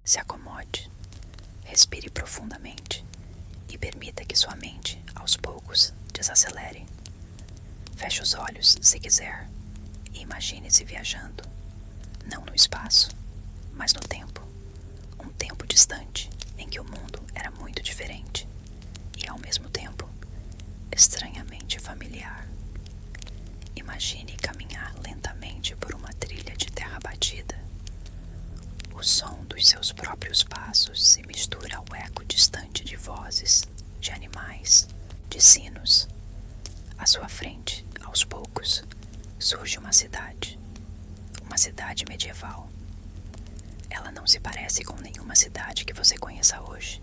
Se acomode, respire profundamente e permita que sua mente, aos poucos, desacelere. Feche os olhos, se quiser, e imagine-se viajando, não no espaço, mas no tempo. Um tempo distante em que o mundo era muito diferente e, ao mesmo tempo, estranhamente familiar. Imagine caminhar lentamente por uma trilha de terra batida. O som dos seus próprios passos se mistura ao eco distante de vozes, de animais, de sinos. À sua frente, aos poucos, surge uma cidade medieval. Ela não se parece com nenhuma cidade que você conheça hoje.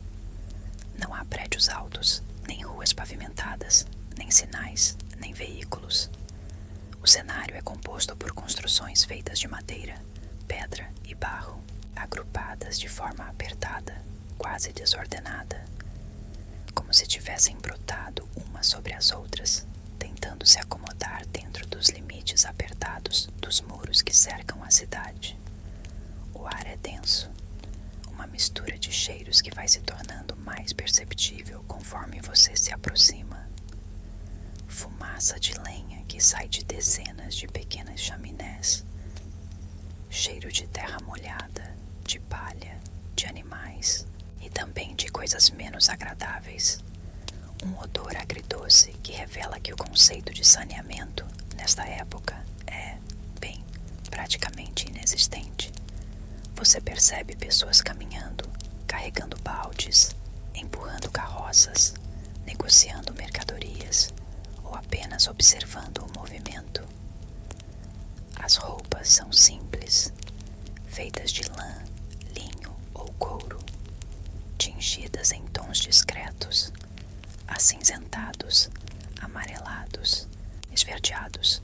Não há prédios altos, nem ruas pavimentadas, nem sinais, nem veículos. O cenário é composto por construções feitas de madeira, pedra e barro, agrupadas de forma apertada, quase desordenada, como se tivessem brotado umas sobre as outras, tentando se acomodar dentro dos limites apertados dos muros que cercam a cidade. O ar é denso, uma mistura de cheiros que vai se tornando mais perceptível conforme você se aproxima. Fumaça de lenha que sai de dezenas de pequenas chaminés. Cheiro de terra molhada, de palha, de animais e também de coisas menos agradáveis. Um odor agridoce que revela que o conceito de saneamento, nesta época, é, bem, praticamente inexistente. Você percebe pessoas caminhando, carregando baldes, empurrando carroças, negociando mercadorias ou apenas observando o movimento. As roupas são simples, feitas de lã, linho ou couro, tingidas em tons discretos, acinzentados, amarelados, esverdeados,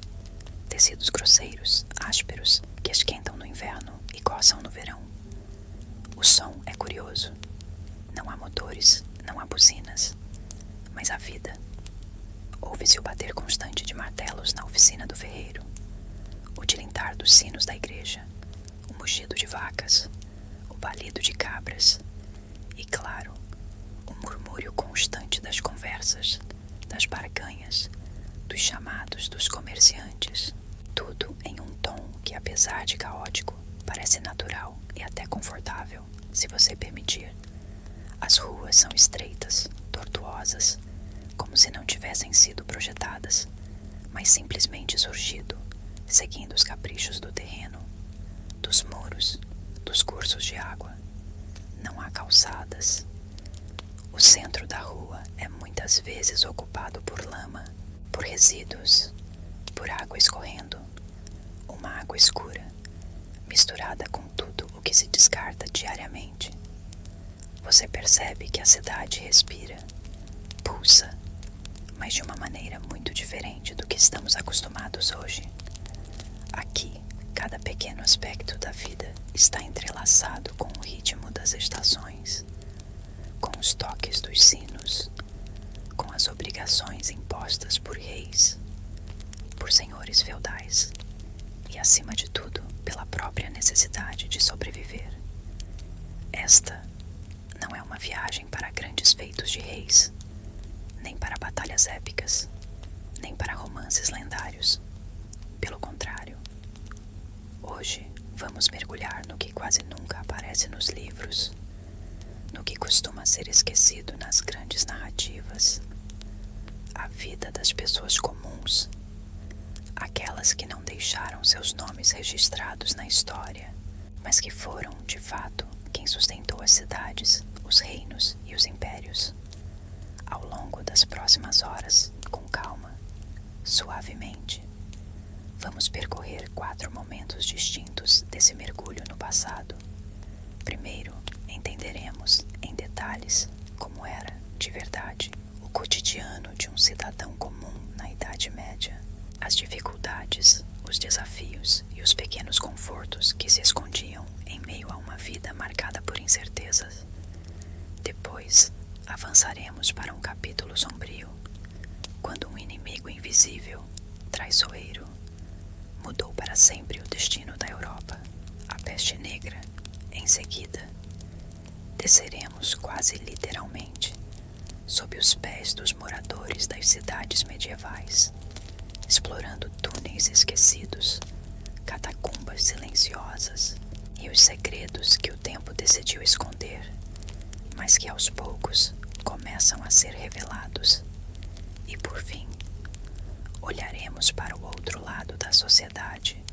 tecidos grosseiros, ásperos, que esquentam no inverno e coçam no verão. O som é curioso. Não há motores, não há buzinas, mas há vida. Ouve-se o bater constante de martelos na oficina do ferreiro, o tilintar dos sinos da igreja, o mugido de vacas, o balido de cabras e, claro, o murmúrio constante das conversas, das barganhas, dos chamados dos comerciantes. Tudo em um tom que, apesar de caótico, parece natural e até confortável, se você permitir. As ruas são estreitas, tortuosas, como se não tivessem sido projetadas, mas simplesmente surgido, seguindo os caprichos do terreno, dos muros, dos cursos de água. Não há calçadas. O centro da rua é muitas vezes ocupado por lama, por resíduos, por água escorrendo, uma água escura, misturada com tudo o que se descarta diariamente. Você percebe que a cidade respira, pulsa, mas de uma maneira muito diferente do que estamos acostumados hoje. Aqui, cada pequeno aspecto da vida está entrelaçado com o ritmo das estações, com os toques dos sinos, com as obrigações impostas por reis, por senhores feudais e, acima de tudo, pela própria necessidade de sobreviver. Esta não é uma viagem para grandes feitos de reis, nem para batalhas épicas, nem para romances lendários. Pelo contrário, hoje vamos mergulhar no que quase nunca aparece nos livros, no que costuma ser esquecido nas grandes narrativas, a vida das pessoas comuns, aquelas que não deixaram seus nomes registrados na história, mas que foram, de fato, quem sustentou as cidades, os reinos e os impérios. Ao longo das próximas horas, com calma, suavemente, vamos percorrer 4 momentos distintos desse mergulho no passado. Primeiro, entenderemos, em detalhes, como era, de verdade, o cotidiano de um cidadão comum na Idade Média. As dificuldades, os desafios e os pequenos confortos que se escondiam em meio a uma vida marcada por incertezas. Depois, avançaremos para um capítulo sombrio, quando um inimigo invisível, traiçoeiro, mudou para sempre o destino da Europa. A peste negra, em seguida, sob os pés dos moradores das cidades medievais, explorando túneis esquecidos, catacumbas silenciosas e os segredos que o tempo decidiu esconder, mas que aos poucos começam a ser revelados. E por fim, olharemos para o outro lado da sociedade,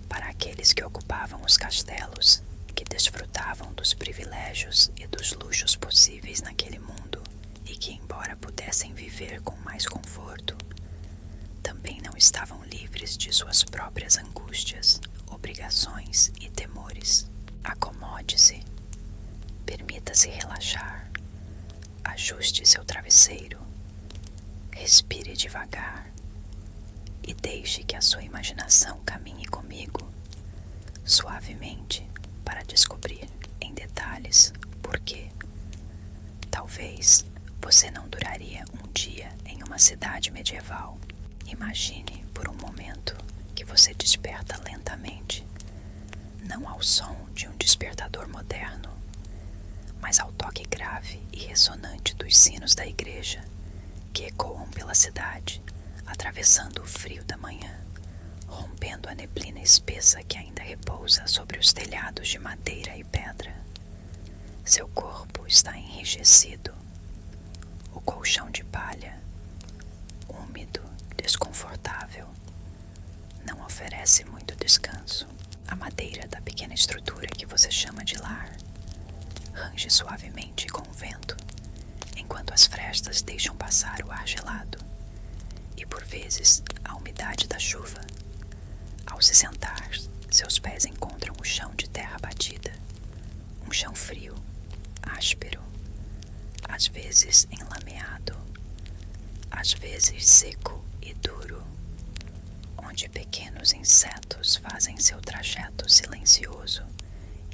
para aqueles que ocupavam os castelos, que desfrutavam dos privilégios e dos luxos possíveis naquele mundo e que, embora pudessem viver com mais conforto, também não estavam livres de suas próprias angústias, obrigações e temores. Acomode-se, permita-se relaxar, ajuste seu travesseiro, respire devagar e deixe que a sua imaginação caminhe comigo, suavemente, para descobrir em detalhes por que, talvez, você não duraria um dia em uma cidade medieval. Imagine por um momento que você desperta lentamente, não ao som de um despertador moderno, mas ao toque grave e ressonante dos sinos da igreja que ecoam pela cidade, atravessando o frio da manhã, rompendo a neblina espessa que ainda repousa sobre os telhados de madeira e pedra. Seu corpo está enrijecido. O colchão de palha, úmido, desconfortável, não oferece muito descanso. A madeira da pequena estrutura que você chama de lar range suavemente com o vento, enquanto as frestas deixam passar o ar gelado e, por vezes, a umidade da chuva. Ao se sentar, seus pés encontram o chão de terra batida, um chão frio, áspero, às vezes enlameado, às vezes seco e duro, onde pequenos insetos fazem seu trajeto silencioso,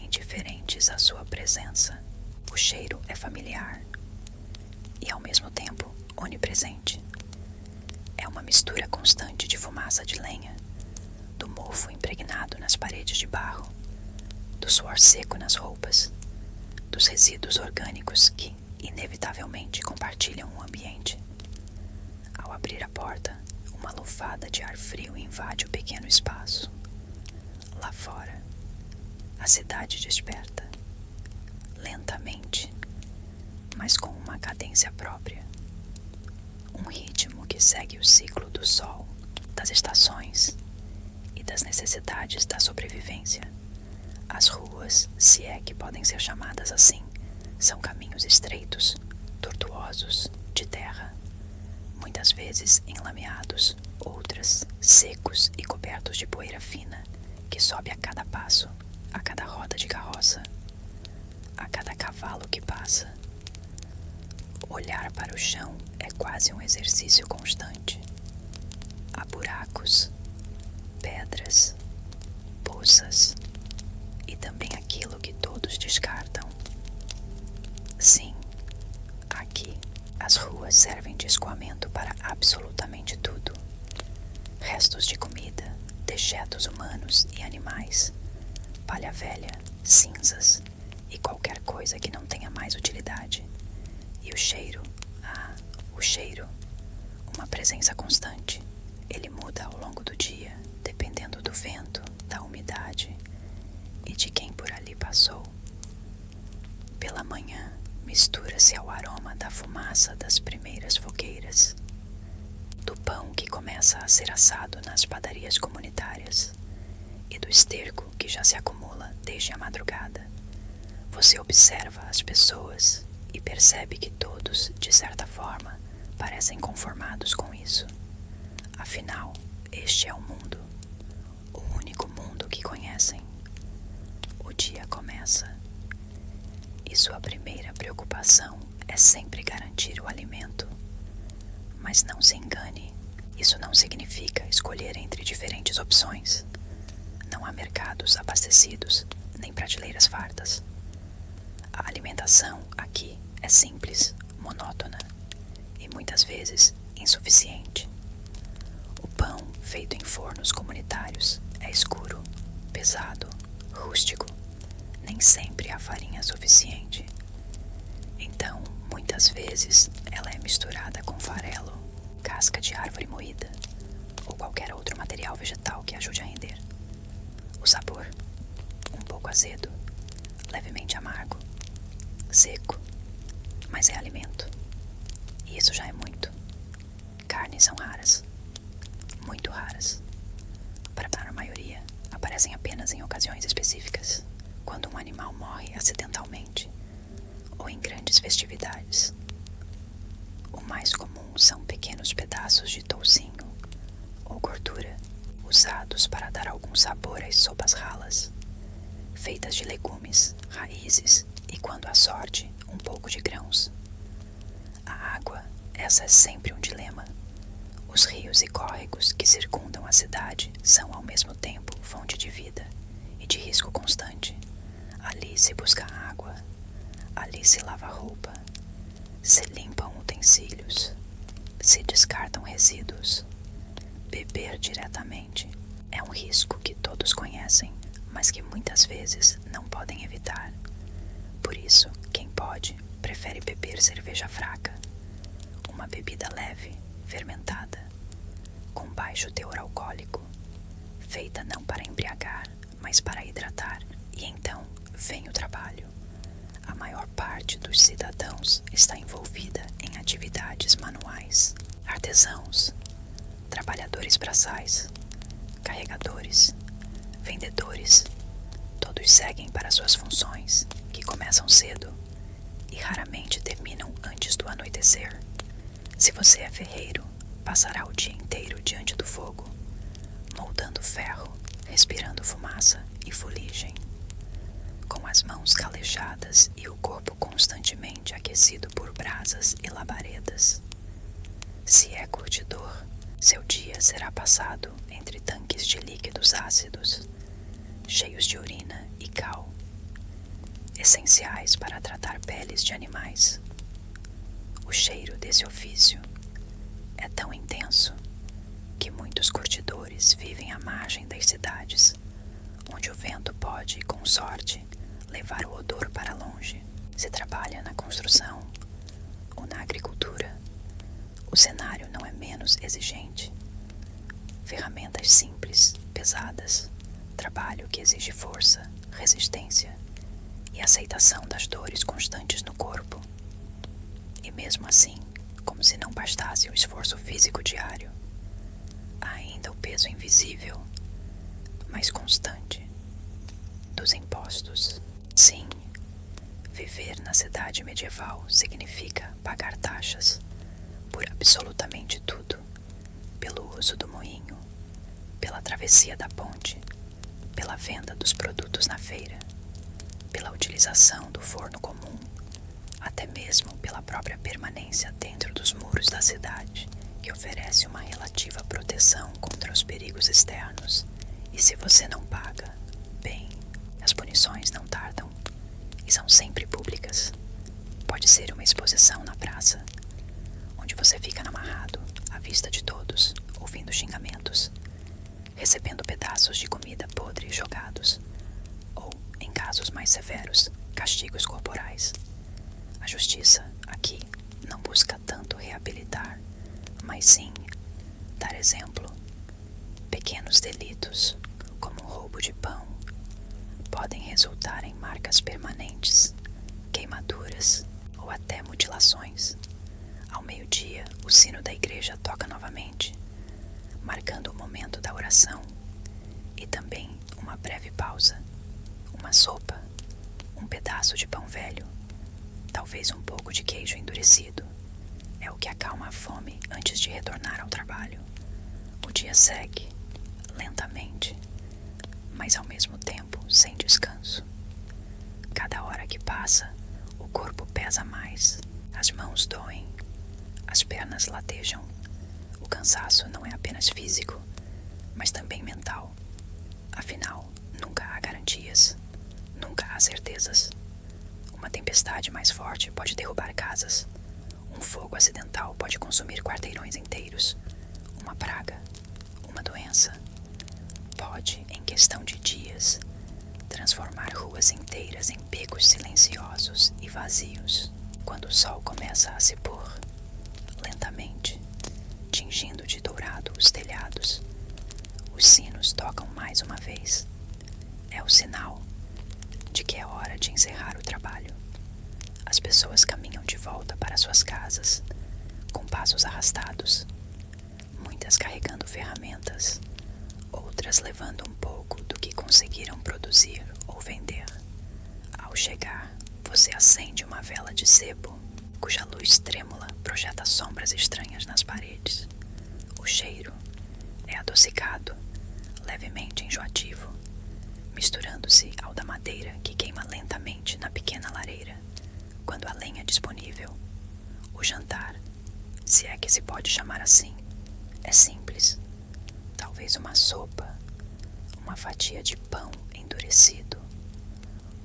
indiferentes à sua presença. O cheiro é familiar e, ao mesmo tempo, onipresente. É uma mistura constante de fumaça de lenha, do mofo impregnado nas paredes de barro, do suor seco nas roupas, dos resíduos orgânicos que, inevitavelmente, compartilham o ambiente. Ao abrir a porta, uma lufada de ar frio invade o pequeno espaço. Lá fora, a cidade desperta, lentamente, mas com uma cadência própria. Um ritmo que segue o ciclo do sol, das estações e das necessidades da sobrevivência. As ruas, se é que podem ser chamadas assim, são caminhos estreitos, tortuosos, de terra, muitas vezes enlameados, outras secos e cobertos de poeira fina, que sobe a cada passo, a cada roda de carroça, a cada cavalo que passa. Olhar para o chão é quase um exercício constante. Há buracos, pedras, poças e também aquilo que todos descartam. Sim, aqui as ruas servem de escoamento para absolutamente tudo. Restos de comida, dejetos humanos e animais, palha velha, cinzas e qualquer coisa que não tenha mais utilidade. E o cheiro, o cheiro, uma presença constante. Ele muda ao longo do dia, dependendo do vento, da umidade e de quem por ali passou. Pela manhã, mistura-se ao aroma da fumaça das primeiras fogueiras, do pão que começa a ser assado nas padarias comunitárias e do esterco que já se acumula desde a madrugada. Você observa as pessoas e percebe que todos, de certa forma, parecem conformados com isso. Afinal, este é o mundo, o único mundo que conhecem. O dia começa e sua primeira preocupação é sempre garantir o alimento. Mas não se engane, isso não significa escolher entre diferentes opções. Não há mercados abastecidos, nem prateleiras fartas. A alimentação aqui é simples, monótona e muitas vezes insuficiente. O pão feito em fornos comunitários é escuro, pesado, rústico. Nem sempre há farinha suficiente. Então, muitas Muitas vezes ela é misturada com farelo, casca de árvore moída ou qualquer outro material vegetal que ajude a render. O sabor, um pouco azedo, levemente amargo, seco, mas é alimento. E isso já é muito. Carnes são raras, muito raras. Para a maioria, aparecem apenas em ocasiões específicas, quando um animal morre acidentalmente ou em grandes festividades. O mais comum são pequenos pedaços de toucinho ou gordura, usados para dar algum sabor às sopas ralas, feitas de legumes, raízes e, quando há sorte, um pouco de grãos. A água, essa é sempre um dilema. Os rios e córregos que circundam a cidade são ao mesmo tempo fonte de vida e de risco constante. Ali se busca água, ali se lava roupa, se limpam utensílios, se descartam resíduos. Beber diretamente é um risco que todos conhecem, mas que muitas vezes não podem evitar. Por isso, quem pode, prefere beber cerveja fraca, uma bebida leve, fermentada, com baixo teor alcoólico, feita não para embriagar, mas para hidratar. E então vem o trabalho. A maior parte dos cidadãos está envolvida em atividades manuais. Artesãos, trabalhadores braçais, carregadores, vendedores, todos seguem para suas funções, que começam cedo e raramente terminam antes do anoitecer. Se você é ferreiro, passará o dia inteiro diante do fogo, moldando ferro, respirando fumaça e fuligem, com as mãos calejadas e o corpo constantemente aquecido por brasas e labaredas. Se é curtidor, seu dia será passado entre tanques de líquidos ácidos, cheios de urina e cal, essenciais para tratar peles de animais. O cheiro desse ofício é tão intenso que muitos curtidores vivem à margem das cidades, onde o vento pode, com sorte, levar o odor para longe. Se trabalha na construção ou na agricultura, o cenário não é menos exigente. Ferramentas simples, pesadas, trabalho que exige força, resistência e aceitação das dores constantes no corpo. E mesmo assim, como se não bastasse o esforço físico diário, há ainda o peso invisível, mas constante, dos impostos. Sim, viver na cidade medieval significa pagar taxas por absolutamente tudo, pelo uso do moinho, pela travessia da ponte, pela venda dos produtos na feira, pela utilização do forno comum, até mesmo pela própria permanência dentro dos muros da cidade, que oferece uma relativa proteção contra os perigos externos. E se você não paga, bem, as punições não tardam e são sempre públicas. Pode ser uma exposição na praça, onde você fica amarrado à vista de todos, ouvindo xingamentos, recebendo pedaços de comida podre jogados, ou, em casos mais severos, castigos corporais. A justiça, aqui, não busca tanto reabilitar, mas sim dar exemplo. Pequenos delitos, como o roubo de pão, podem resultar em marcas permanentes, queimaduras ou até mutilações. Ao meio-dia, o sino da igreja toca novamente, marcando o momento da oração, e também uma breve pausa, uma sopa, um pedaço de pão velho, talvez um pouco de queijo endurecido. É o que acalma a fome antes de retornar ao trabalho. O dia segue, lentamente, mas ao mesmo tempo sem descanso. Cada hora que passa, o corpo pesa mais, as mãos doem, as pernas latejam. O cansaço não é apenas físico, mas também mental. Afinal, nunca há garantias, nunca há certezas. Uma tempestade mais forte pode derrubar casas. Um fogo acidental pode consumir quarteirões inteiros. Uma praga, uma doença, pode, em questão de dias, transformar ruas inteiras em becos silenciosos e vazios. Quando o sol começa a se pôr, lentamente, tingindo de dourado os telhados, os sinos tocam mais uma vez. É o sinal de que é hora de encerrar o trabalho. As pessoas caminham de volta para suas casas, com passos arrastados, muitas carregando ferramentas, outras levando um pouco do que conseguiram produzir ou vender. Ao chegar, você acende uma vela de sebo, cuja luz trêmula projeta sombras estranhas nas paredes. O cheiro é adocicado, levemente enjoativo, misturando-se ao da madeira que queima lentamente na pequena lareira. Quando a lenha é disponível, o jantar, se é que se pode chamar assim, é simples. Talvez uma sopa, uma fatia de pão endurecido,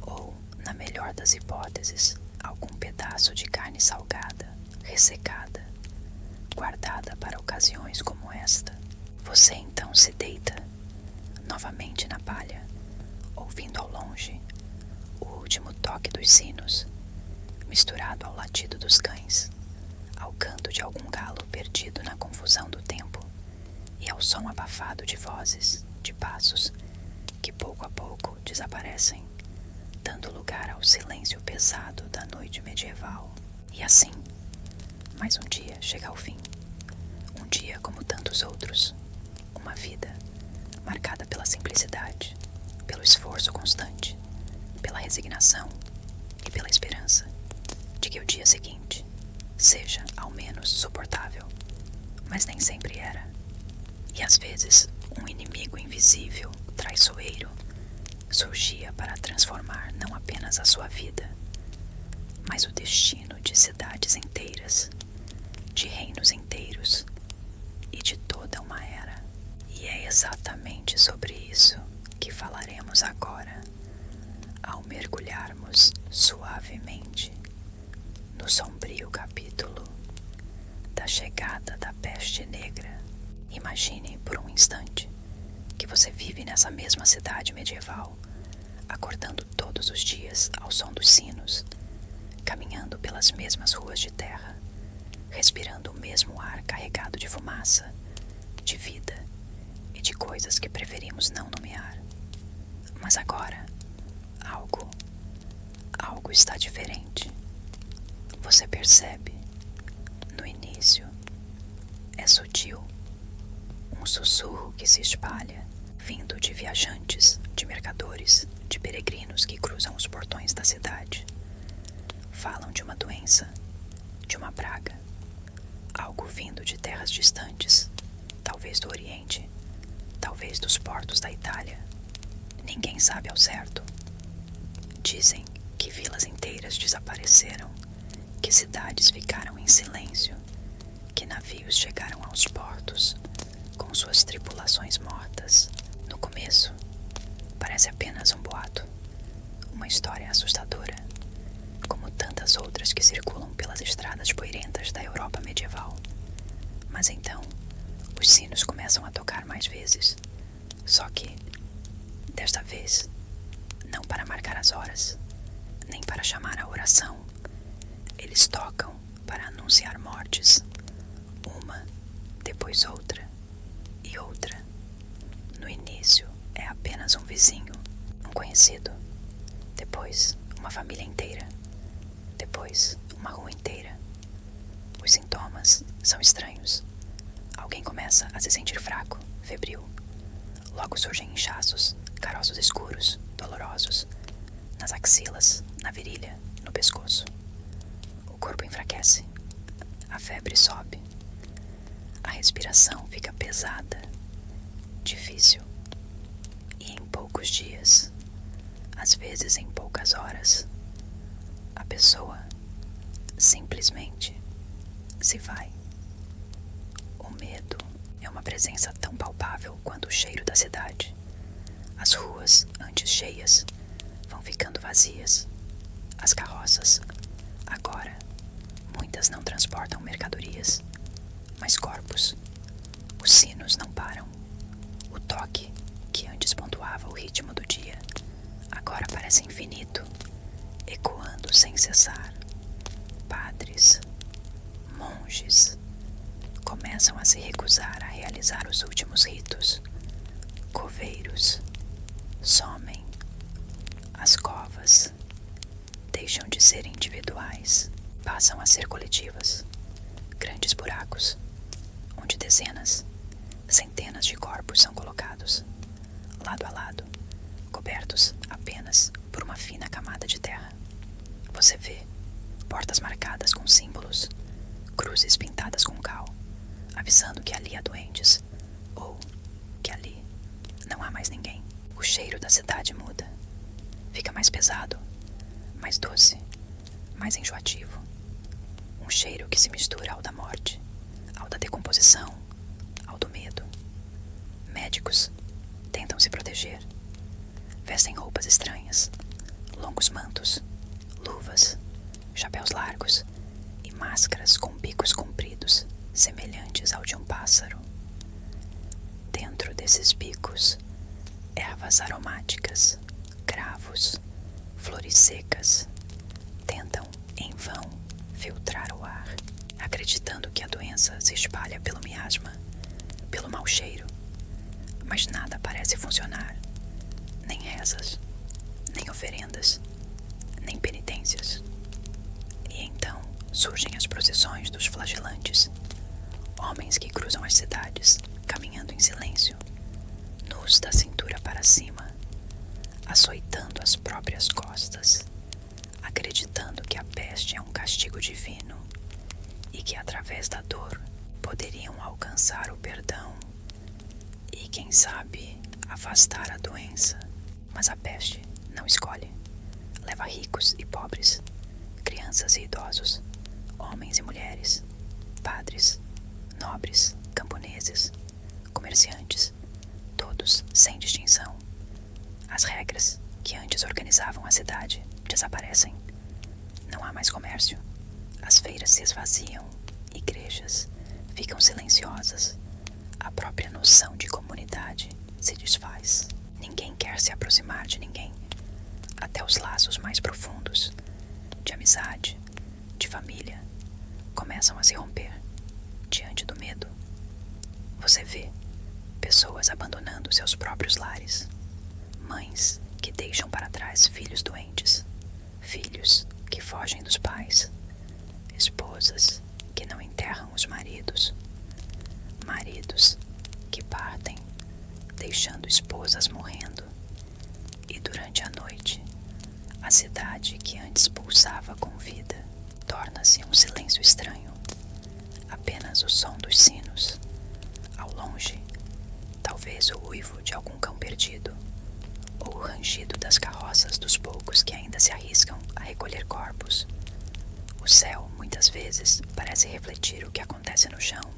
ou, na melhor das hipóteses, algum pedaço de carne salgada, ressecada, guardada para ocasiões como esta. Você então se deita novamente na palha, ouvindo ao longe o último toque dos sinos, misturado ao latido dos cães, ao canto de algum galo perdido na confusão do tempo e ao som abafado de vozes, de passos, que pouco a pouco desaparecem, dando lugar ao silêncio pesado da noite medieval. E assim, mais um dia chega ao fim. Um dia como tantos outros. Uma vida marcada pela simplicidade, pelo esforço constante, pela resignação e pela esperança de que o dia seguinte seja ao menos suportável. Mas nem sempre era. E às vezes um inimigo invisível, traiçoeiro, surgia para transformar não apenas a sua vida, mas o destino de cidades inteiras, de reinos inteiros e de toda uma era. E é exatamente sobre isso que falaremos agora, ao mergulharmos suavemente no sombrio capítulo da chegada da peste negra. Imagine por um instante que você vive nessa mesma cidade medieval, acordando todos os dias ao som dos sinos, caminhando pelas mesmas ruas de terra, respirando o mesmo ar carregado de fumaça, de vida e de coisas que preferimos não nomear. Mas agora, algo está diferente. Você percebe, no início, é sutil, um sussurro que se espalha, vindo de viajantes, de mercadores, de peregrinos que cruzam os portões da cidade. Falam de uma doença, de uma praga, algo vindo de terras distantes, talvez do Oriente, talvez dos portos da Itália. Ninguém sabe ao certo. Dizem que vilas inteiras desapareceram, que cidades ficaram em silêncio, que navios chegaram aos portos com suas tripulações mortas. No começo, parece apenas um boato, uma história assustadora, como tantas outras que circulam pelas estradas poeirentas da Europa medieval. Mas então, os sinos começam a tocar mais vezes, só que, desta vez, não para marcar as horas, nem para chamar a oração. Eles tocam para anunciar mortes, uma, depois outra e outra. No início é apenas um vizinho, um conhecido, depois uma família inteira, depois uma rua inteira. Os sintomas são estranhos. Alguém começa a se sentir fraco, febril. Logo surgem inchaços, caroços escuros, dolorosos, nas axilas, na virilha, no pescoço. O corpo enfraquece, a febre sobe, a respiração fica pesada, difícil, e em poucos dias, às vezes em poucas horas, a pessoa simplesmente se vai. O medo é uma presença tão palpável quanto o cheiro da cidade. As ruas, antes cheias, vão ficando vazias. As carroças, agora, muitas não transportam mercadorias, mas corpos. Os sinos não param. O toque, que antes pontuava o ritmo do dia, agora parece infinito, ecoando sem cessar. monges começam a se recusar a realizar os últimos ritos. Coveiros somem. As covas deixam de ser individuais, passam a ser coletivas. Grandes buracos, onde dezenas, centenas de corpos são colocados, lado a lado, cobertos apenas por uma fina camada de terra. Você vê portas marcadas com símbolos, cruzes pintadas com cal, avisando que ali há doentes, ou que ali não há mais ninguém. O cheiro da cidade muda. Fica mais pesado, mais doce, mais enjoativo. Um cheiro que se mistura ao da morte, ao da decomposição, ao do medo. Médicos tentam se proteger. Vestem roupas estranhas, longos mantos, luvas, chapéus largos e máscaras com bicos compridos, semelhantes ao de um pássaro. Dentro desses bicos, ervas aromáticas, cravos, flores secas, tentam, em vão, filtrar o ar, acreditando que a doença se espalha pelo miasma, pelo mau cheiro. Mas nada parece funcionar. Nem rezas, nem oferendas, nem penitências. E então surgem as procissões dos flagelantes, homens que cruzam as cidades, caminhando em silêncio, nus da cintura para cima, açoitando as próprias costas, acreditando que a peste é um castigo divino e que através da dor poderiam alcançar o perdão e, quem sabe, afastar a doença. Mas a peste não escolhe. Leva ricos e pobres, crianças e idosos, homens e mulheres, padres, nobres, camponeses, comerciantes, todos sem distinção. As regras que antes organizavam a cidade desaparecem. Não há mais comércio. As feiras se esvaziam. Igrejas ficam silenciosas. A própria noção de comunidade se desfaz. Ninguém quer se aproximar de ninguém. Até os laços mais profundos, de amizade, de família, começam a se romper diante do medo. Você vê pessoas abandonando seus próprios lares, mães que deixam para trás filhos doentes, filhos que fogem dos pais, esposas que não enterram os maridos, maridos que partem, deixando esposas morrendo. E durante a noite, a cidade que antes pulsava com vida torna-se um silêncio estranho. Apenas o som dos sinos. Ao longe, talvez o uivo de algum cão perdido, ou o rangido das carroças dos poucos que ainda se arriscam a recolher corpos. O céu, muitas vezes, parece refletir o que acontece no chão.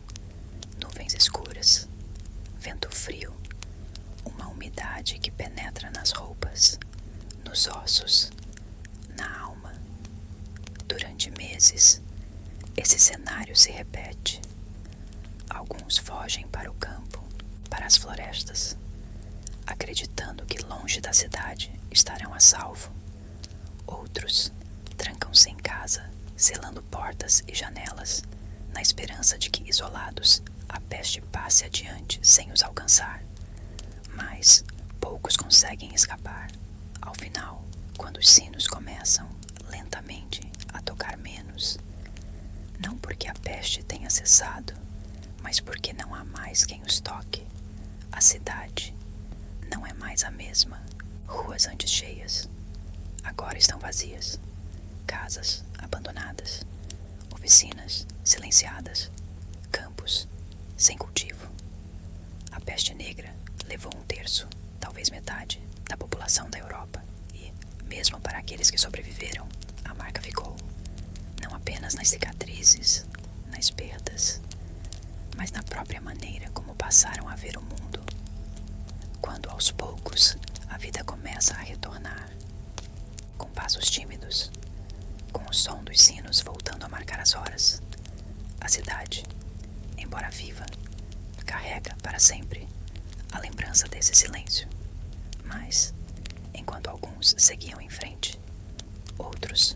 Nuvens escuras, vento frio, uma umidade que penetra nas roupas, nos ossos, na alma. Durante meses, esse cenário se repete. Alguns fogem para o campo, para as florestas, acreditando que longe da cidade estarão a salvo. Outros trancam-se em casa, selando portas e janelas, na esperança de que, isolados, a peste passe adiante sem os alcançar. Mas poucos conseguem escapar. Ao final, quando os sinos começam, lentamente, a tocar menos, não porque a peste tenha cessado, mas porque não há mais quem os toque. A cidade não é mais a mesma. Ruas antes cheias, agora estão vazias. Casas abandonadas, oficinas silenciadas, campos sem cultivo. A peste negra levou 1/3, talvez metade, da população da Europa. E, mesmo para aqueles que sobreviveram, a marca ficou. Não apenas nas cicatrizes, nas perdas, mas na própria maneira como passaram a ver o mundo. Quando aos poucos a vida começa a retornar, com passos tímidos, com o som dos sinos voltando a marcar as horas, a cidade, embora viva, carrega para sempre a lembrança desse silêncio. Mas, enquanto alguns seguiam em frente, outros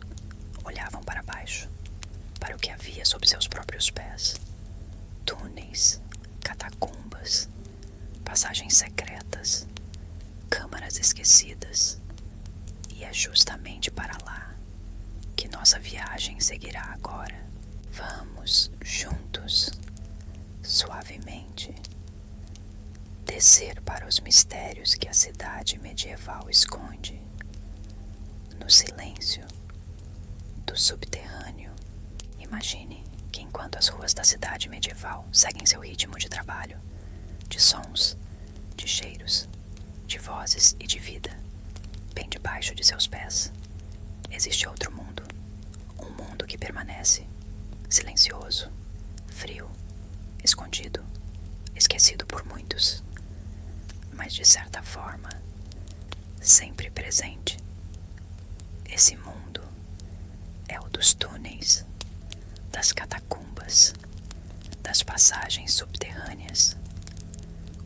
olhavam para baixo, para o que havia sob seus próprios próprios pés. Túneis, catacumbas, passagens secretas, câmaras esquecidas. E é justamente para lá que nossa viagem seguirá agora. Vamos juntos, suavemente, descer para os mistérios que a cidade medieval esconde, no silêncio do subterrâneo. Imagine que enquanto as ruas da cidade medieval seguem seu ritmo de trabalho, de sons, de cheiros, de vozes e de vida, bem debaixo de seus pés, existe outro mundo. Um mundo que permanece silencioso, frio, escondido, esquecido por muitos, mas de certa forma, sempre presente. Esse mundo é o dos túneis, das catacumbas, das passagens subterrâneas,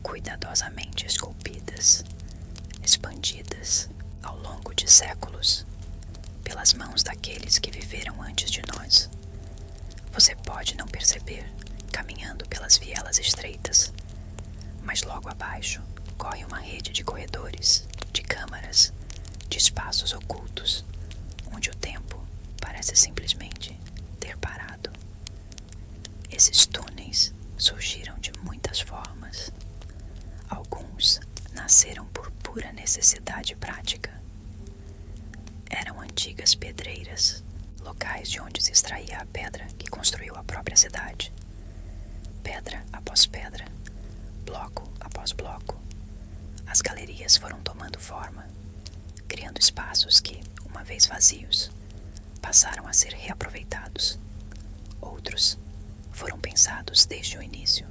cuidadosamente esculpidas, expandidas ao longo de séculos, pelas mãos daqueles que viveram antes de nós. Você pode não perceber, caminhando pelas vielas estreitas, mas logo abaixo corre uma rede de corredores, de câmaras, de espaços ocultos, onde o tempo parece simplesmente ter parado. Esses túneis surgiram de muitas formas. Alguns nasceram por pura necessidade prática. Eram antigas pedreiras, locais de onde se extraía a pedra que construiu a própria cidade. Pedra após pedra, bloco após bloco, as galerias foram tomando forma, criando espaços que, uma vez vazios, passaram a ser reaproveitados. Outros foram pensados desde o início,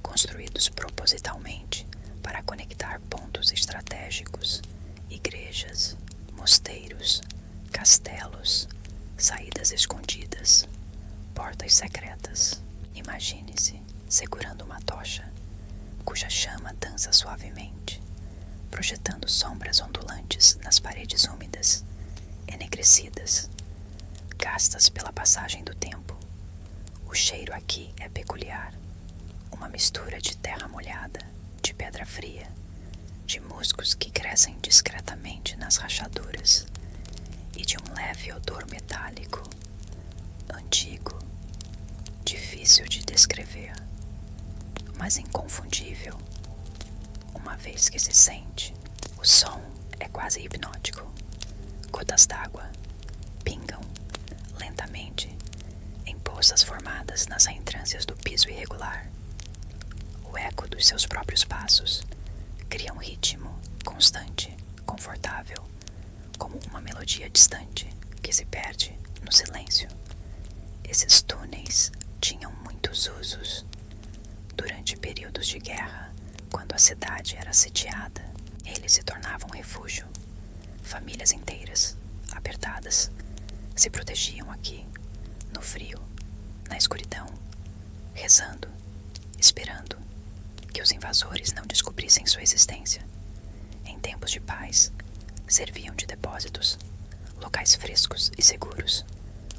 construídos propositalmente para conectar pontos estratégicos, igrejas, mosteiros, castelos, saídas escondidas, portas secretas. Imagine-se segurando uma tocha, cuja chama dança suavemente, projetando sombras ondulantes nas paredes úmidas, enegrecidas, gastas pela passagem do tempo. O cheiro aqui é peculiar, uma mistura de terra molhada, de pedra fria, de musgos que crescem discretamente nas rachaduras e de um leve odor metálico, antigo, difícil de descrever, mas inconfundível, uma vez que se sente. O som é quase hipnótico. Gotas d'água pingam lentamente em poças formadas nas reentrâncias do piso irregular. O eco dos seus próprios passos cria um ritmo constante, confortável, como uma melodia distante que se perde no silêncio. Esses túneis tinham muitos usos. Durante períodos de guerra, quando a cidade era sitiada, eles se tornavam refúgio. Famílias inteiras, apertadas, se protegiam aqui, no frio, na escuridão, rezando, esperando que os invasores não descobrissem sua existência. Em tempos de paz, serviam de depósitos, locais frescos e seguros,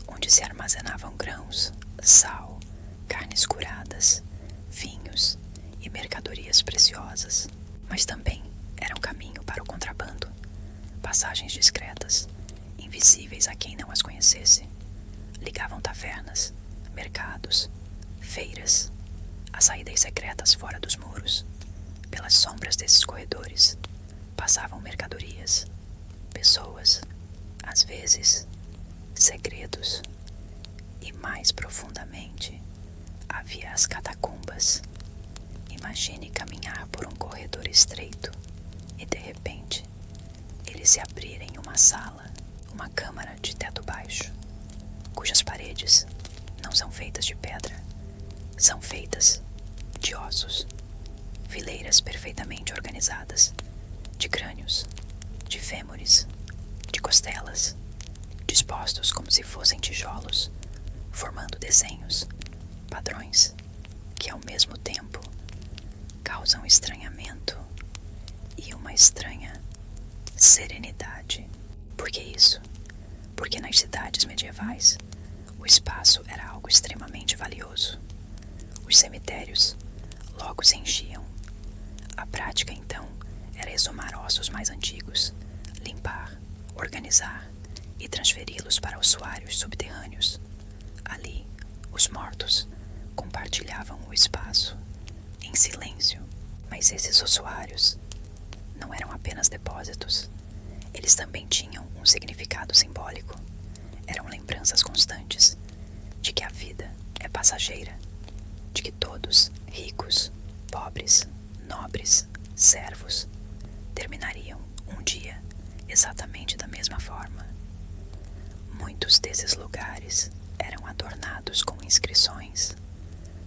onde se armazenavam grãos, sal, carnes curadas, vinhos e mercadorias preciosas. Mas também era um caminho para o contrabando, passagens discretas, invisíveis a quem não as conhecesse. Ligavam tavernas, mercados, feiras, as saídas secretas fora dos muros. Pelas sombras desses corredores passavam mercadorias, pessoas, às vezes, segredos. E mais profundamente havia as catacumbas. Imagine caminhar por um corredor estreito e, de repente, ele se abrir em uma sala, uma câmara de teto baixo, cujas paredes não são feitas de pedra, são feitas de ossos, fileiras perfeitamente organizadas, de crânios, de fêmures, de costelas, dispostos como se fossem tijolos, formando desenhos, padrões, que ao mesmo tempo causam estranhamento e uma estranha serenidade. Por que isso? Porque nas cidades medievais, O espaço era algo extremamente valioso. Os cemitérios logo se enchiam. A prática, então, era exumar ossos mais antigos, limpar, organizar e transferi-los para ossuários subterrâneos. Ali, os mortos compartilhavam o espaço, em silêncio. Mas esses ossuários não eram apenas depósitos. Eles também tinham um significado simbólico. Eram lembranças constantes de que a vida é passageira, de que todos, ricos, pobres, nobres, servos, terminariam um dia exatamente da mesma forma. Muitos desses lugares eram adornados com inscrições,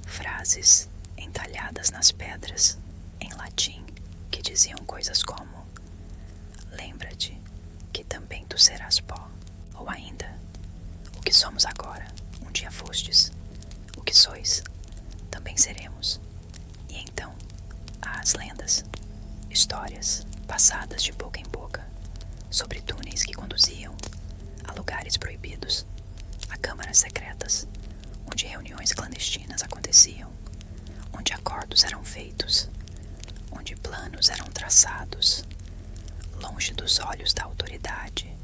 frases entalhadas nas pedras, em latim, que diziam coisas como: lembra-te que também tu serás pó. Ou ainda: o que somos agora, um dia fostes. O que sois, também seremos. E então, há as lendas, histórias passadas de boca em boca, sobre túneis que conduziam a lugares proibidos, a câmaras secretas, onde reuniões clandestinas aconteciam, onde acordos eram feitos, onde planos eram traçados, longe dos olhos da autoridade,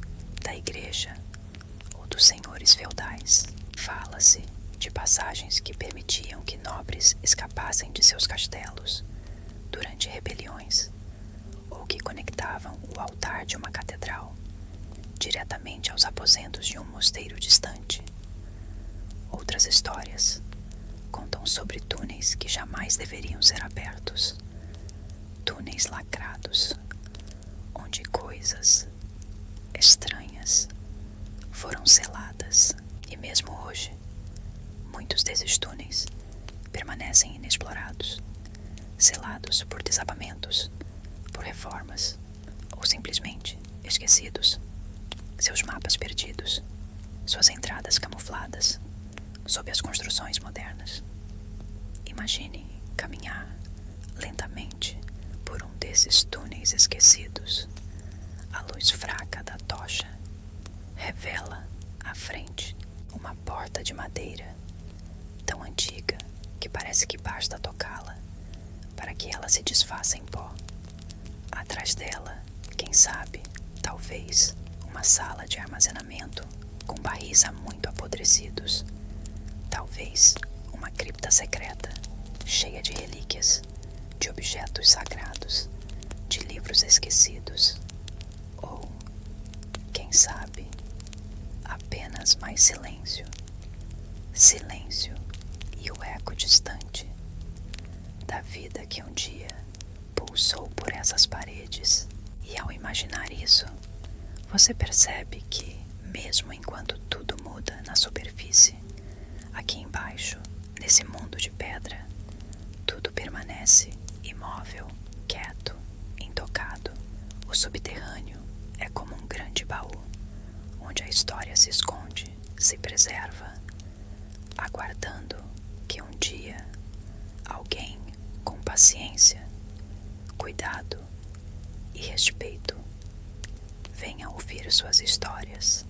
da igreja ou dos senhores feudais. Fala-se de passagens que permitiam que nobres escapassem de seus castelos durante rebeliões, ou que conectavam o altar de uma catedral diretamente aos aposentos de um mosteiro distante. Outras histórias contam sobre túneis que jamais deveriam ser abertos, túneis lacrados, onde coisas estranhas foram seladas. E mesmo hoje, muitos desses túneis permanecem inexplorados, selados por desabamentos, por reformas, ou simplesmente esquecidos. Seus mapas perdidos, suas entradas camufladas sob as construções modernas. Imagine caminhar lentamente por um desses túneis esquecidos. A luz fraca da tocha revela à frente uma porta de madeira tão antiga que parece que basta tocá-la para que ela se desfaça em pó. Atrás dela, quem sabe, talvez, uma sala de armazenamento com barris há muito apodrecidos. Talvez uma cripta secreta, cheia de relíquias, de objetos sagrados, de livros esquecidos. Ou, quem sabe, apenas mais silêncio. Silêncio e o eco distante da vida que um dia pulsou por essas paredes. E ao imaginar isso, você percebe que, mesmo enquanto tudo muda na superfície, aqui embaixo, nesse mundo de pedra, tudo permanece imóvel, quieto, intocado. O subterrâneo é como um grande baú, onde a história se esconde, se preserva, aguardando que um dia alguém com paciência, cuidado e respeito venha ouvir suas histórias.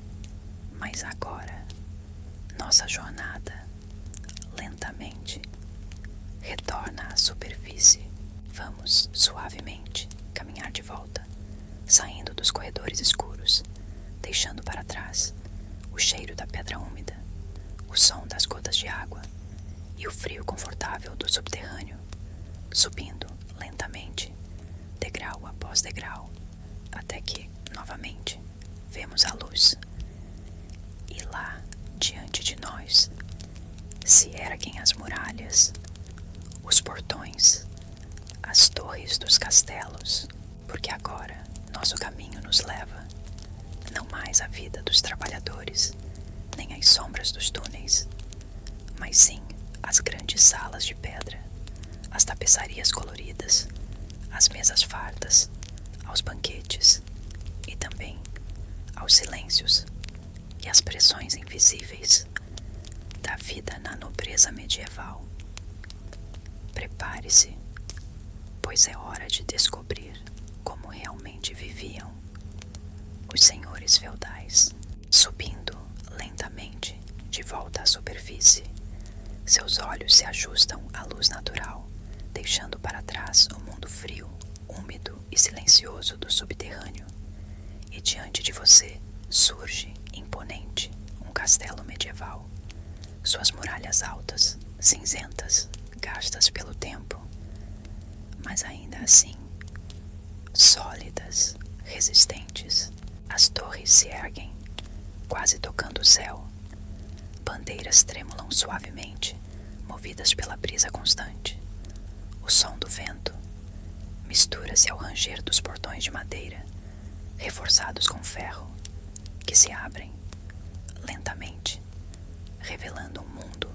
Mas agora, nossa jornada, lentamente, retorna à superfície. Vamos suavemente caminhar de volta, saindo dos corredores escuros, deixando para trás o cheiro da pedra úmida, o som das gotas de água e o frio confortável do subterrâneo, subindo lentamente, degrau após degrau, até que, novamente, vemos a luz. E lá, diante de nós, se erguem as muralhas, os portões, as torres dos castelos, porque agora nosso caminho nos leva não mais à vida dos trabalhadores, nem às sombras dos túneis, mas sim às grandes salas de pedra, às tapeçarias coloridas, às mesas fartas, aos banquetes e também aos silêncios e às pressões invisíveis da vida na nobreza medieval. Prepare-se, pois é hora de descobrir como realmente viviam os senhores feudais. Subindo lentamente de volta à superfície. Seus olhos se ajustam à luz natural, deixando para trás o mundo frio, úmido e silencioso do subterrâneo. E diante de você surge, imponente, um castelo medieval. Suas muralhas altas, cinzentas, gastas pelo tempo, mas ainda assim, sólidas, resistentes. As torres se erguem, quase tocando o céu. Bandeiras tremulam suavemente, movidas pela brisa constante. O som do vento mistura-se ao ranger dos portões de madeira, reforçados com ferro, que se abrem lentamente, revelando um mundo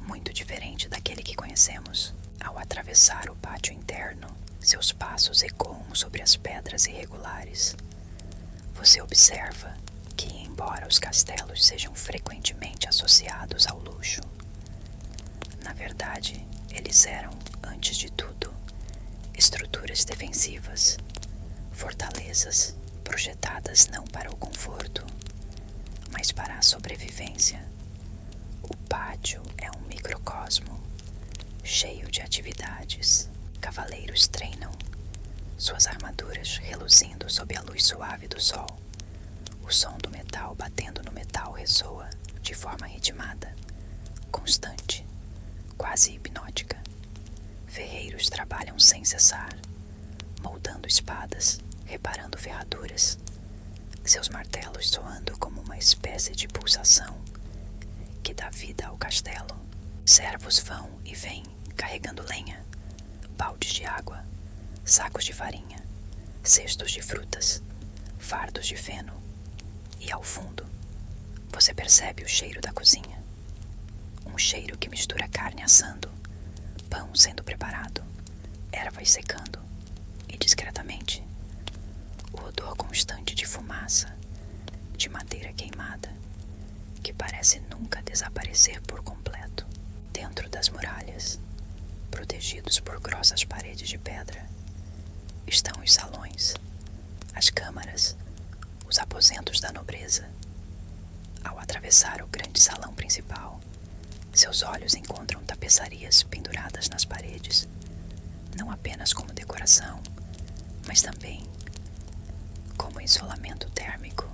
muito diferente daquele que conhecemos. Ao atravessar o pátio interno, seus passos ecoam sobre as pedras irregulares. Você observa que, embora os castelos sejam frequentemente associados ao luxo, na verdade, eles eram, antes de tudo, estruturas defensivas, fortalezas projetadas não para o conforto, mas para a sobrevivência. O pátio é um microcosmo, cheio de atividades. Cavaleiros treinam, suas armaduras reluzindo sob a luz suave do sol. O som do metal batendo no metal ressoa de forma ritmada, constante, quase hipnótica. Ferreiros trabalham sem cessar, moldando espadas, reparando ferraduras, seus martelos soando como uma espécie de pulsação que dá vida ao castelo. Servos vão e vêm, carregando lenha, baldes de água, sacos de farinha, cestos de frutas, fardos de feno, e ao fundo você percebe o cheiro da cozinha. Um cheiro que mistura carne assando, pão sendo preparado, ervas secando e, discretamente, o odor constante de fumaça, de madeira queimada, que parece nunca desaparecer por completo. Dentro das muralhas, protegidos por grossas paredes de pedra, estão os salões, as câmaras, os aposentos da nobreza. Ao atravessar o grande salão principal, seus olhos encontram tapeçarias penduradas nas paredes, não apenas como decoração, mas também como isolamento térmico,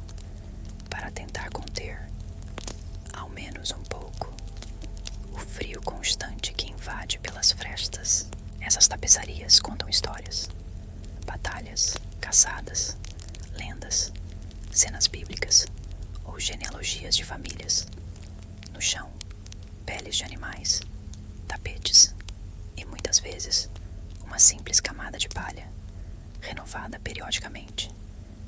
para tentar conter, ao menos um pouco, o frio constante que invade pelas frestas. Essas tapeçarias contam histórias, batalhas, caçadas, lendas, cenas bíblicas ou genealogias de famílias. No chão, peles de animais, tapetes e, muitas vezes, uma simples camada de palha, renovada periodicamente,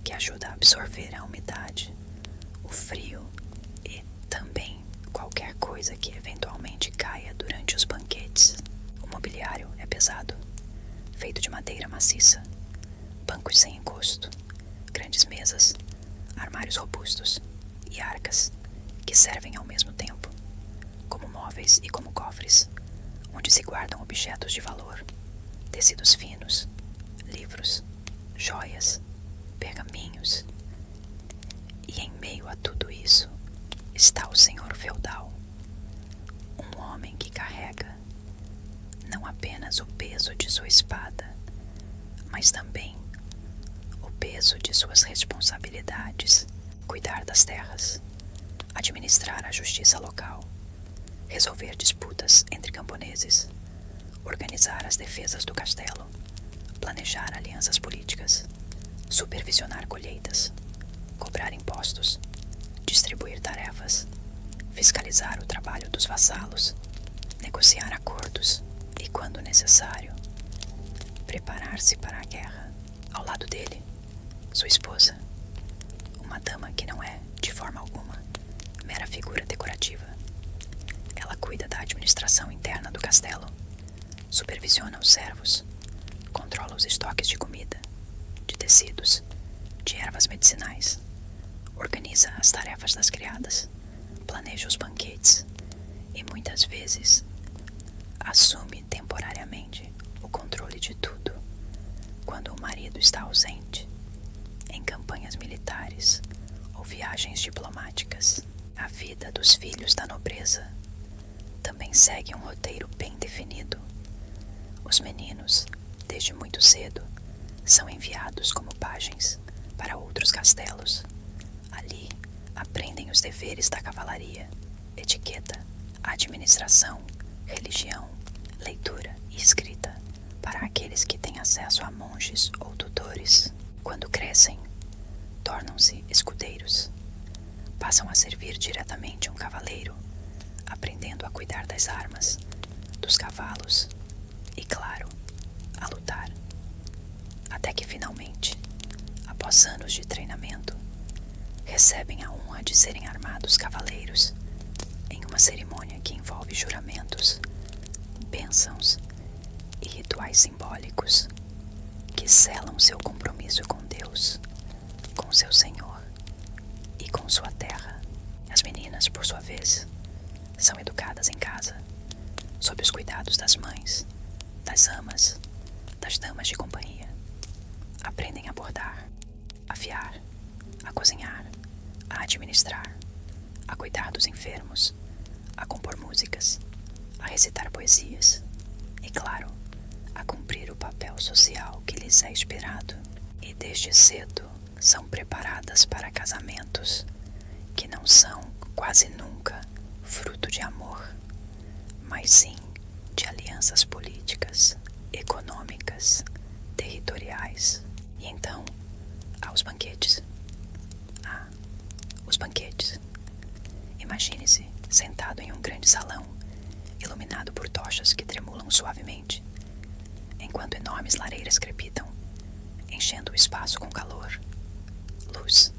que ajuda a absorver a umidade, o frio e também qualquer coisa que eventualmente caia durante os banquetes. O mobiliário é pesado, feito de madeira maciça, bancos sem encosto, grandes mesas, armários robustos e arcas que servem ao mesmo tempo como móveis e como cofres, onde se guardam objetos de valor, tecidos finos, livros, joias, pergaminhos. E em meio a tudo isso está o senhor feudal, um homem que carrega não apenas o peso de sua espada, mas também o peso de suas responsabilidades: cuidar das terras, administrar a justiça local, resolver disputas entre camponeses, organizar as defesas do castelo, planejar alianças políticas, supervisionar colheitas, cobrar impostos, distribuir tarefas, fiscalizar o trabalho dos vassalos, negociar acordos e, quando necessário, preparar-se para a guerra. Ao lado dele, sua esposa, uma dama que não é, de forma alguma, mera figura decorativa. Ela cuida da administração interna do castelo, supervisiona os servos, controla os estoques de comida, de tecidos, de ervas medicinais, organiza as tarefas das criadas, planeja os banquetes e, muitas vezes, assume temporariamente o controle de tudo quando o marido está ausente, em campanhas militares ou viagens diplomáticas. A vida dos filhos da nobreza também segue um roteiro bem definido. Os meninos, desde muito cedo, são enviados como pajens para outros castelos. Ali aprendem os deveres da cavalaria, etiqueta, administração, religião, leitura e escrita para aqueles que têm acesso a monges ou tutores. Quando crescem, tornam-se escudeiros. Passam a servir diretamente um cavaleiro, aprendendo a cuidar das armas, dos cavalos e, claro, a lutar. Até que finalmente, após anos de treinamento, recebem a honra de serem armados cavaleiros em uma cerimônia que envolve juramentos, bênçãos e rituais simbólicos que selam seu compromisso com Deus, com seu Senhor e com sua terra. As meninas, por sua vez, são educadas em casa, sob os cuidados das mães, das amas, das damas de companhia. Aprendem a bordar, a fiar, a cozinhar, a administrar, a cuidar dos enfermos, a compor músicas, a recitar poesias e, claro, a cumprir o papel social que lhes é esperado. E desde cedo são preparadas para casamentos que não são quase nunca fruto de amor, mas sim de alianças políticas, econômicas, territoriais. E então, aos banquetes. Os banquetes. Imagine-se sentado em um grande salão, iluminado por tochas que tremulam suavemente, enquanto enormes lareiras crepitam, enchendo o espaço com calor, luz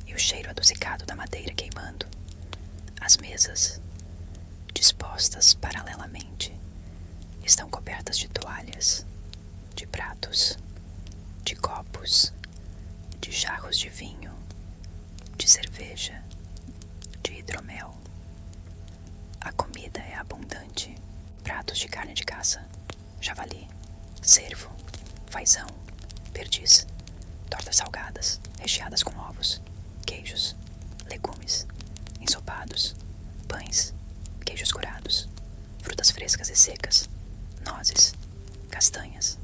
e o cheiro adocicado da madeira queimando. As mesas, dispostas paralelamente, estão cobertas de toalhas, de pratos, de copos, de jarros de vinho, de cerveja, de hidromel. A comida é abundante. Pratos de carne de caça, javali, cervo, fazão, perdiz, tortas salgadas, recheadas com ovos, queijos, legumes, ensopados, pães, queijos curados, frutas frescas e secas, nozes, castanhas,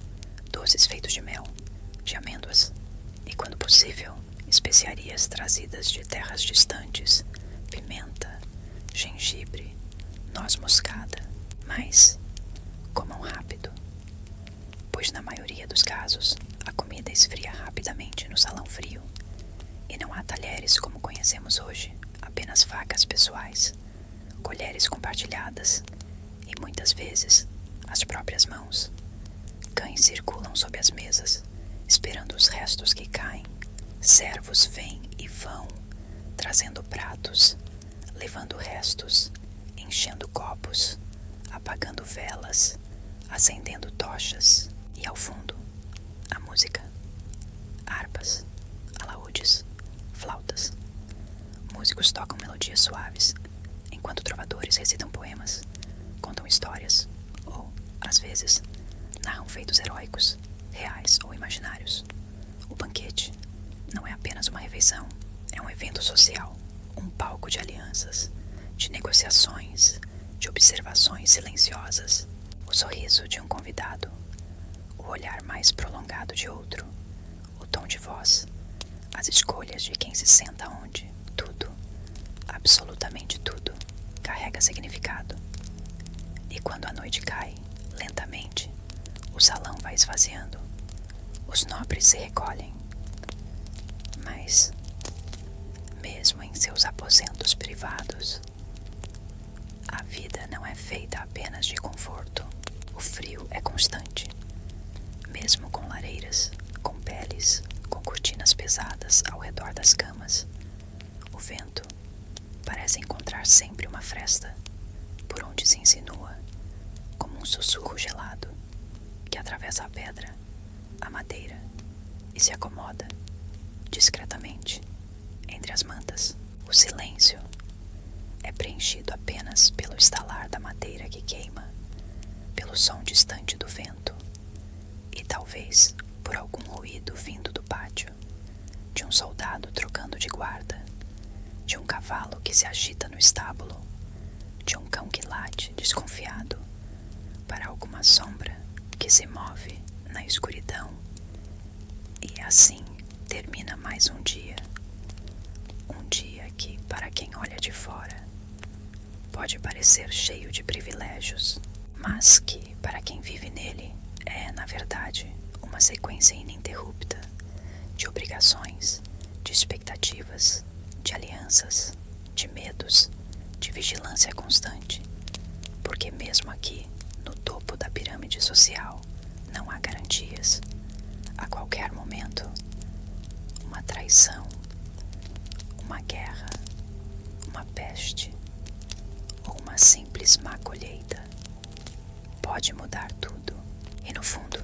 doces feitos de mel, de amêndoas e, quando possível, especiarias trazidas de terras distantes, pimenta, gengibre, noz moscada. Mas comam rápido, pois na maioria dos casos a comida esfria rapidamente no salão frio e não há talheres como conhecemos hoje, apenas facas pessoais, colheres compartilhadas e muitas vezes as próprias mãos. Cães circulam sob as mesas, esperando os restos que caem. Servos vêm e vão, trazendo pratos, levando restos, enchendo copos, apagando velas, acendendo tochas e, ao fundo, a música. Harpas, alaúdes, flautas. Músicos tocam melodias suaves, enquanto trovadores recitam poemas, contam histórias ou, às vezes, narram feitos heróicos, reais ou imaginários. O banquete não é apenas uma refeição, é um evento social, um palco de alianças, de negociações, de observações silenciosas, o sorriso de um convidado, o olhar mais prolongado de outro, o tom de voz, as escolhas de quem se senta onde. Tudo, absolutamente tudo, carrega significado. E quando a noite cai, lentamente, o salão vai esvaziando. Os nobres se recolhem. Mas, mesmo em seus aposentos privados, a vida não é feita apenas de conforto. O frio é constante. Mesmo com lareiras, com peles, com cortinas pesadas ao redor das camas, o vento parece encontrar sempre uma fresta por onde se insinua, como um sussurro gelado que atravessa a pedra, a madeira e se acomoda discretamente entre as mantas. O silêncio é preenchido apenas pelo estalar da madeira que queima, pelo som distante do vento e talvez por algum ruído vindo do pátio, de um soldado trocando de guarda, de um cavalo que se agita no estábulo, de um cão que late desconfiado para alguma sombra que se move na escuridão. E assim termina mais um dia que, para quem olha de fora, pode parecer cheio de privilégios, mas que, para quem vive nele, é, na verdade, uma sequência ininterrupta de obrigações, de expectativas, de alianças, de medos, de vigilância constante, porque mesmo aqui, no topo da pirâmide social, não há garantias. A qualquer momento, uma traição, uma guerra, uma peste ou uma simples má colheita pode mudar tudo. E no fundo,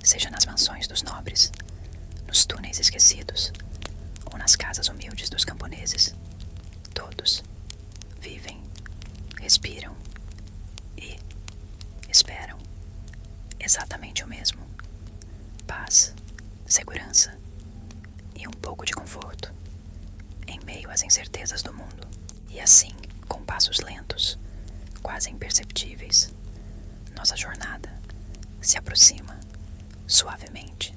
seja nas mansões dos nobres, nos túneis esquecidos ou nas casas humildes dos camponeses, todos vivem, respiram e esperam exatamente o mesmo: paz, segurança e um pouco de conforto em meio às incertezas do mundo. E assim, com passos lentos, quase imperceptíveis, nossa jornada se aproxima suavemente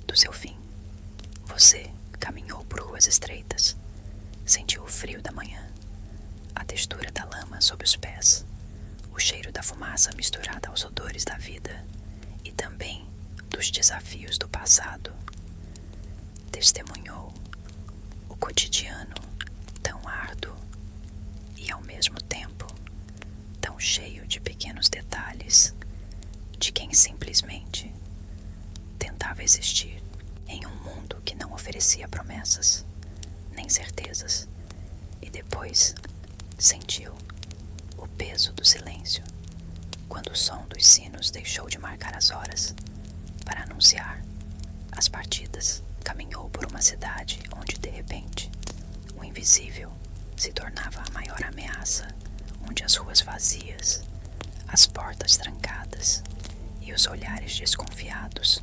do seu fim. Você caminhou por ruas estreitas, sentiu o frio da manhã, a textura da lama sob os pés, o cheiro da fumaça misturada aos odores da vida e também dos desafios do passado. Testemunhou o cotidiano tão árduo e ao mesmo tempo tão cheio de pequenos detalhes de quem simplesmente tentava existir em um mundo que não oferecia promessas nem certezas, e depois sentiu o peso do silêncio quando o som dos sinos deixou de marcar as horas para anunciar as partidas. Caminhou por uma cidade onde, de repente, o invisível se tornava a maior ameaça, onde as ruas vazias, as portas trancadas e os olhares desconfiados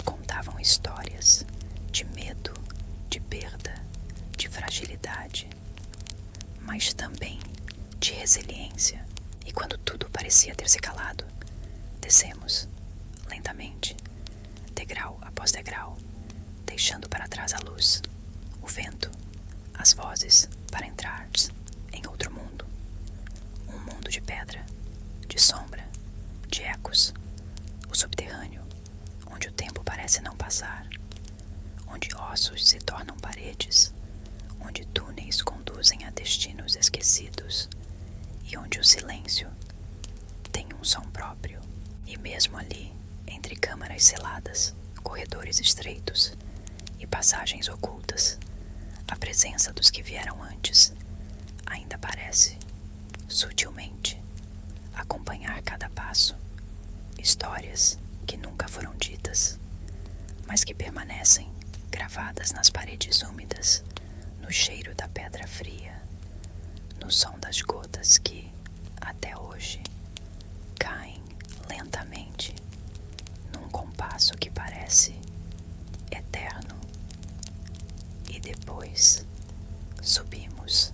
contavam histórias de medo, de perda, de fragilidade, mas também de resiliência. E quando tudo parecia ter se calado, descemos lentamente, degrau após degrau, deixando para trás a luz, o vento, as vozes, para entrar em outro mundo. Um mundo de pedra, de sombra, de ecos, o subterrâneo, onde o tempo parece não passar, onde ossos se tornam paredes, onde túneis conduzem a destinos esquecidos e onde o silêncio tem um som próprio. E mesmo ali, entre câmaras seladas, corredores estreitos e passagens ocultas, a presença dos que vieram antes ainda parece, sutilmente, acompanhar cada passo. Histórias que nunca foram ditas, mas que permanecem gravadas nas paredes úmidas, no cheiro da pedra fria, no som das gotas que, até hoje, caem lentamente num compasso que parece eterno. E depois subimos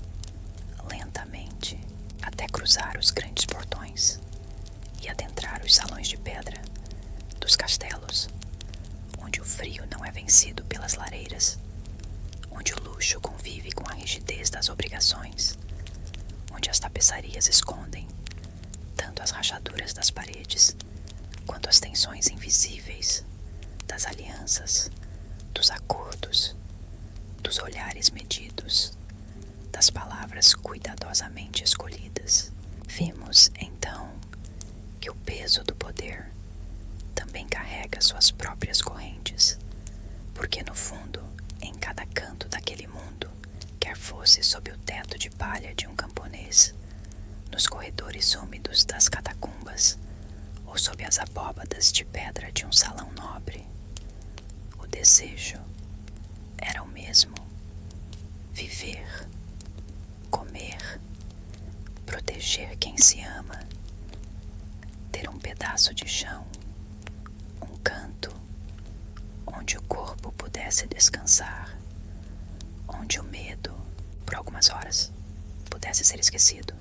lentamente até cruzar os grandes portões e adentrar os salões de pedra dos castelos, onde o frio não é vencido pelas lareiras, onde o luxo convive com a rigidez das obrigações, onde as tapeçarias escondem tanto as rachaduras das paredes quanto as tensões invisíveis das alianças, dos acordos, dos olhares medidos, das palavras cuidadosamente escolhidas. Vimos, então, que o peso do poder também carrega suas próprias correntes, porque no fundo, em cada canto daquele mundo, quer fosse sob o teto de palha de um camponês, nos corredores úmidos das catacumbas, ou sob as abóbadas de pedra de um salão nobre, o desejo era o mesmo: viver, comer, proteger quem se ama, ter um pedaço de chão, um canto onde o corpo pudesse descansar, onde o medo por algumas horas, pudesse ser esquecido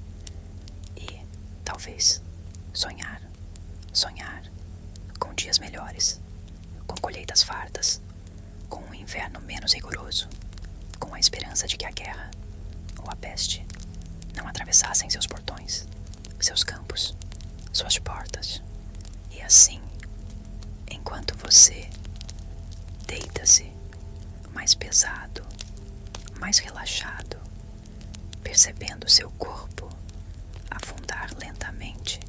e, talvez, sonhar com dias melhores, com colheitas fartas, com um inverno menos rigoroso, com a esperança de que a guerra ou a peste não atravessassem seus portões, seus campos, suas portas. E assim, enquanto você deita-se mais pesado, mais relaxado, percebendo seu corpo afundar lentamente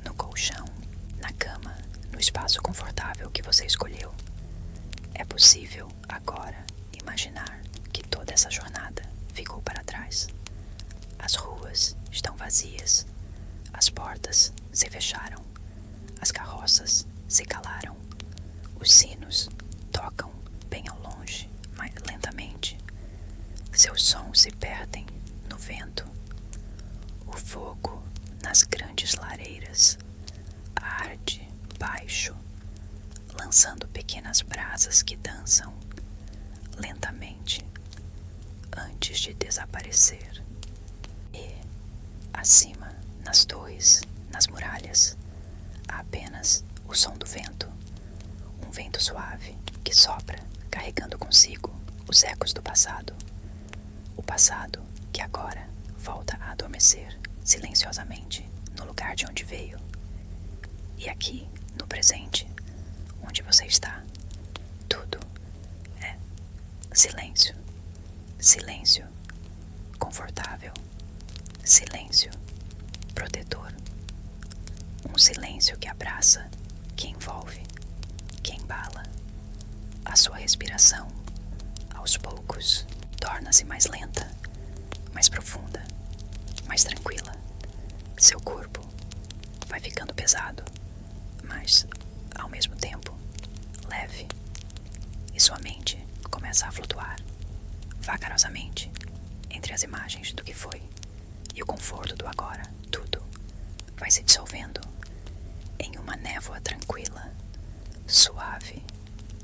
no colchão, na cama, no espaço confortável que você escolheu, é possível agora imaginar que toda essa jornada ficou para trás. As ruas estão vazias, as portas se fecharam, as carroças se calaram, os sinos tocam bem ao longe, mas lentamente. Seus sons se perdem no vento. O fogo nas grandes lareiras arde baixo, lançando pequenas brasas que dançam lentamente antes de desaparecer. E, acima, nas torres, nas muralhas, há apenas o som do vento, um vento suave que sopra, carregando consigo os ecos do passado. O passado que agora volta a adormecer silenciosamente no lugar de onde veio. E aqui, no presente, onde você está, tudo é silêncio. Silêncio confortável. Silêncio protetor. Um silêncio que abraça, que envolve, que embala. A sua respiração, aos poucos, torna-se mais lenta, mais profunda, mais tranquila. Seu corpo vai ficando pesado, mas, ao mesmo tempo, leve. E sua mente começa a flutuar, vagarosamente, entre as imagens do que foi e o conforto do agora. Tudo vai se dissolvendo em uma névoa tranquila, suave,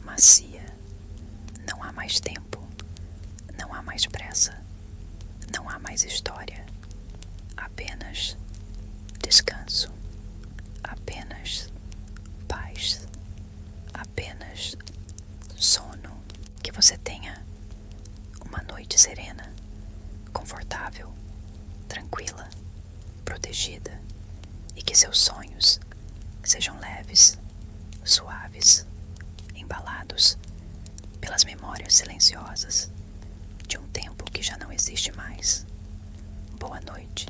macia. Não há mais tempo, não há mais pressa, não há mais história. Apenas descanso, apenas paz, apenas sono. Que você tenha uma noite serena, confortável, tranquila, protegida, e que seus sonhos sejam leves, suaves, embalados pelas memórias silenciosas de um tempo que já não existe mais. Boa noite.